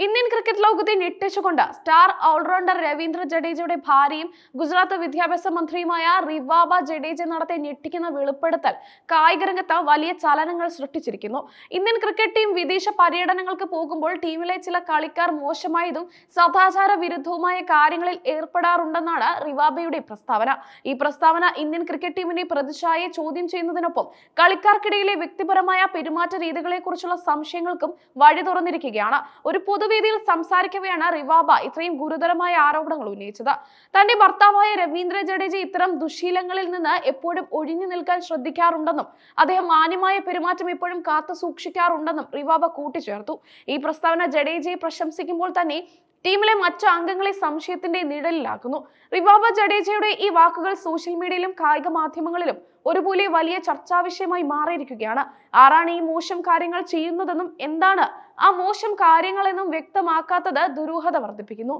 Indian cricket ലോകത്തെ ഞെട്ടിച്ചുകൊണ്ട് star allrounder Ravindra ജഡേജയുടെ ഭാര്യയും ഗുജറാത്ത് വിദ്യാഭ്യാസ മന്ത്രിയുമായ റിവാബ ജഡേജ നടത്തിയ ഞെട്ടിക്കുന്ന വെളിപ്പെടുത്തൽ കായികരംഗത്ത് വലിയ ചലനങ്ങൾ സൃഷ്ടിച്ചിരിക്കുന്നു. ഇന്ത്യൻ ക്രിക്കറ്റ് ടീം വിദേശ പര്യടനങ്ങൾക്ക് പോകുമ്പോൾ ടീമിലെ ചില കളിക്കാർ മോശമായതും സദാചാര വിരുദ്ധവുമായ കാര്യങ്ങളിൽ ഏർപ്പെടാറുണ്ടെന്നാണ് റിവാബയുടെ പ്രസ്താവന. ഈ പ്രസ്താവന ഇന്ത്യൻ ക്രിക്കറ്റ് ടീമിന്റെ പ്രതിച്ഛായയെ ചോദ്യം ചെയ്യുന്നതിനൊപ്പം കളിക്കാർക്കിടയിലെ വ്യക്തിപരമായ പെരുമാറ്റ രീതികളെക്കുറിച്ചുള്ള സംശയങ്ങൾക്കും വഴി തുറന്നിരിക്കുകയാണ്. ഒരു പൊതുവേദിയിൽ സംസാരിക്കവെയാണ് റിവാബ ഇത്രയും ഗുരുതരമായ ആരോപണങ്ങൾ ഉന്നയിച്ചത്. തന്റെ ഭർത്താവായ രവീന്ദ്ര ജഡേജ ഇത്തരം ദുശീലങ്ങളിൽ നിന്ന് എപ്പോഴും ഒഴിഞ്ഞു നിൽക്കാൻ ശ്രദ്ധിക്കാറുണ്ടെന്നും അദ്ദേഹം മാന്യമായ പെരുമാറ്റം എപ്പോഴും കാത്തു സൂക്ഷിക്കാറുണ്ടെന്നും റിവാബ കൂട്ടിച്ചേർത്തു. ഈ പ്രസ്താവന ജഡേജയെ പ്രശംസിക്കുമ്പോൾ തന്നെ ടീമിലെ മറ്റു അംഗങ്ങളെ സംശയത്തിന്റെ നിഴലിലാക്കുന്നു. റിവാബ ജഡേജയുടെ ഈ വാക്കുകൾ സോഷ്യൽ മീഡിയയിലും കായിക മാധ്യമങ്ങളിലും ഒരുപോലെ വലിയ ചർച്ചാ വിഷയമായി മാറിയിരിക്കുകയാണ്. ആരാണ് ഈ മോശം കാര്യങ്ങൾ ചെയ്യുന്നതെന്നും എന്താണ് ആ മോശം കാര്യങ്ങളെന്നും വ്യക്തമാക്കാത്തത് ദുരൂഹത വർദ്ധിപ്പിക്കുന്നു.